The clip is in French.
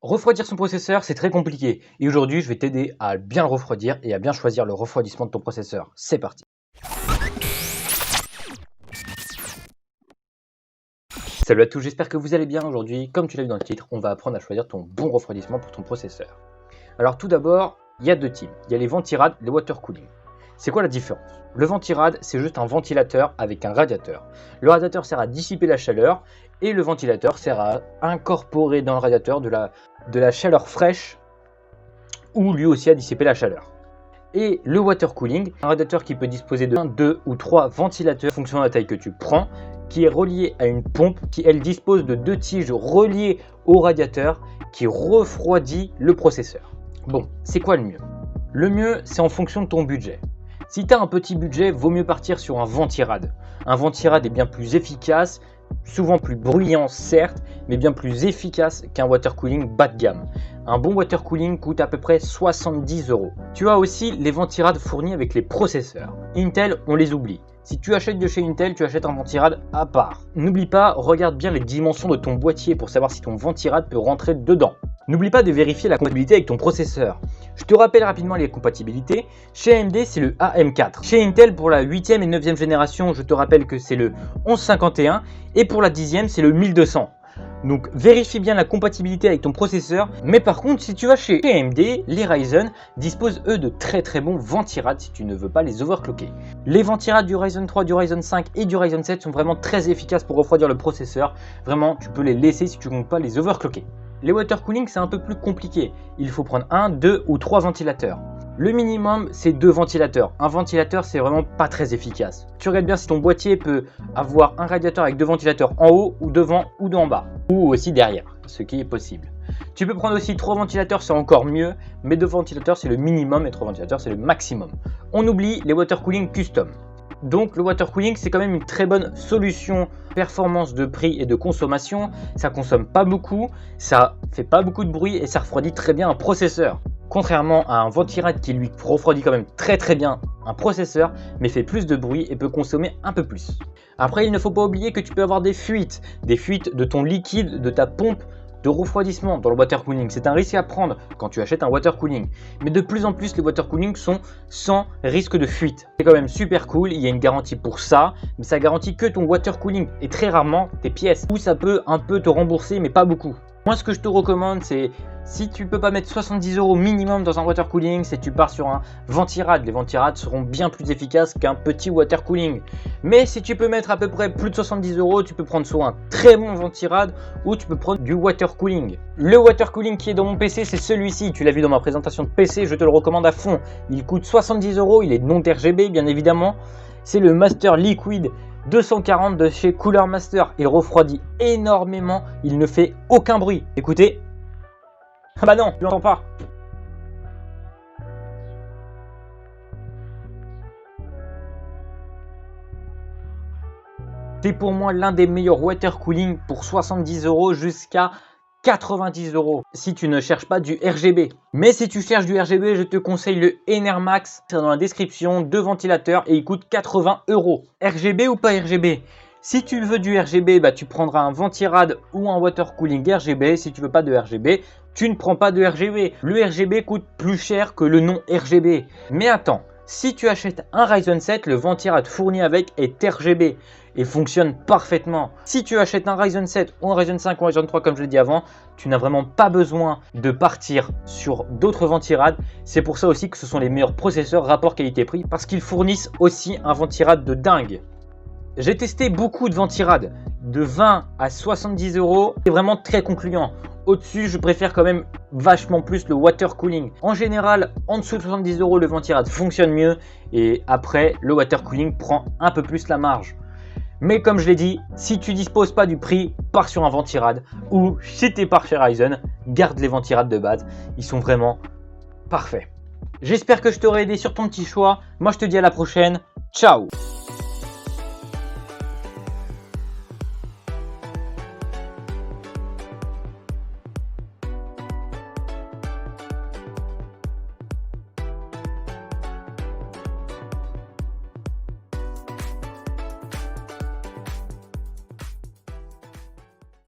Refroidir son processeur, c'est très compliqué. Et aujourd'hui, je vais t'aider à bien le refroidir et à bien choisir le refroidissement de ton processeur. C'est parti. Salut à tous, j'espère que vous allez bien aujourd'hui. Comme tu l'as vu dans le titre, on va apprendre à choisir ton bon refroidissement pour ton processeur. Alors tout d'abord, il y a deux types. Il y a les ventirades et les water cooling. C'est quoi la différence? Le ventirad, c'est juste un ventilateur avec un radiateur. Le radiateur sert à dissiper la chaleur et le ventilateur sert à incorporer dans le radiateur de la chaleur fraîche ou lui aussi à dissiper la chaleur. Et le water cooling, un radiateur qui peut disposer de 1, 2 ou 3 ventilateurs en fonction de la taille que tu prends, qui est relié à une pompe qui elle dispose de 2 tiges reliées au radiateur qui refroidit le processeur. Bon, c'est quoi le mieux? Le mieux, c'est en fonction de ton budget. Si tu as un petit budget, vaut mieux partir sur un ventirad. Un ventirad est bien plus efficace, souvent plus bruyant certes, mais bien plus efficace qu'un water cooling bas de gamme. Un bon water cooling coûte à peu près 70 €. Tu as aussi les ventirad fournis avec les processeurs. Intel, on les oublie. Si tu achètes de chez Intel, tu achètes un ventirad à part. N'oublie pas, regarde bien les dimensions de ton boîtier pour savoir si ton ventirad peut rentrer dedans. N'oublie pas de vérifier la compatibilité avec ton processeur. Je te rappelle rapidement les compatibilités. Chez AMD, c'est le AM4. Chez Intel, pour la 8e et 9e génération, je te rappelle que c'est le 1151. Et pour la 10e, c'est le 1200. Donc vérifie bien la compatibilité avec ton processeur. Mais par contre, si tu vas chez AMD, les Ryzen disposent eux de très bons ventirad si tu ne veux pas les overclocker. Les ventirad du Ryzen 3, du Ryzen 5 et du Ryzen 7 sont vraiment très efficaces pour refroidir le processeur. Vraiment, tu peux les laisser si tu ne comptes pas les overclocker. Les water cooling, c'est un peu plus compliqué. Il faut prendre 1, 2 ou 3 ventilateurs. Le minimum, c'est 2 ventilateurs. Un ventilateur, c'est vraiment pas très efficace. Tu regardes bien si ton boîtier peut avoir un radiateur avec 2 ventilateurs en haut ou devant ou en bas. Ou aussi derrière, ce qui est possible. Tu peux prendre aussi 3 ventilateurs, c'est encore mieux. Mais 2 ventilateurs, c'est le minimum et 3 ventilateurs, c'est le maximum. On oublie les water cooling custom. Donc le water cooling, c'est quand même une très bonne solution performance de prix et de consommation. Ça consomme pas beaucoup, ça fait pas beaucoup de bruit et ça refroidit très bien un processeur. Contrairement à un ventirad qui lui refroidit quand même très bien un processeur, mais fait plus de bruit et peut consommer un peu plus. Après, il ne faut pas oublier que tu peux avoir des fuites de ton liquide, de ta pompe de refroidissement dans le water cooling. C'est un risque à prendre quand tu achètes un water cooling. Mais de plus en plus, les water cooling sont sans risque de fuite. C'est quand même super cool, il y a une garantie pour ça, mais ça garantit que ton water cooling et très rarement tes pièces, où ça peut un peu te rembourser, mais pas beaucoup. Moi, ce que je te recommande, c'est si tu peux pas mettre 70 € minimum dans un water cooling, c'est que tu pars sur un ventirad. Les ventirads seront bien plus efficaces qu'un petit water cooling. Mais si tu peux mettre à peu près plus de 70 €, tu peux prendre soit un très bon ventirad ou tu peux prendre du water cooling. Le water cooling qui est dans mon PC, c'est celui-ci. Tu l'as vu dans ma présentation de PC, je te le recommande à fond. Il coûte 70 €, il est non RGB bien évidemment. C'est le Master Liquid 240 de chez Cooler Master. Il refroidit énormément, il ne fait aucun bruit. Écoutez. Ah bah non, tu l'entends pas. C'est pour moi l'un des meilleurs water cooling pour 70 € jusqu'à 90 € si tu ne cherches pas du RGB. Mais si tu cherches du RGB, je te conseille le Enermax. C'est dans la description, 2 ventilateurs et il coûte 80 €. RGB ou pas RGB? Si tu veux du RGB, bah, tu prendras un ventirad ou un water cooling RGB. Si tu veux pas de RGB, tu ne prends pas de RGB. Le RGB coûte plus cher que le non RGB. Mais attends, si tu achètes un Ryzen 7, le ventirad fourni avec est RGB et fonctionne parfaitement. Si tu achètes un Ryzen 7 ou un Ryzen 5 ou un Ryzen 3 comme je l'ai dit avant, tu n'as vraiment pas besoin de partir sur d'autres ventirad. C'est pour ça aussi que ce sont les meilleurs processeurs rapport qualité-prix parce qu'ils fournissent aussi un ventirad de dingue. J'ai testé beaucoup de ventirad, de 20 à 70 €, c'est vraiment très concluant. Au-dessus, je préfère quand même vachement plus le water cooling. En général, en dessous de 70 €, le ventirad fonctionne mieux et après, le water cooling prend un peu plus la marge. Mais comme je l'ai dit, si tu disposes pas du prix, pars sur un ventirad ou si tu es par chez Ryzen, garde les ventirad de base. Ils sont vraiment parfaits. J'espère que je t'aurai aidé sur ton petit choix. Moi, je te dis à la prochaine. Ciao!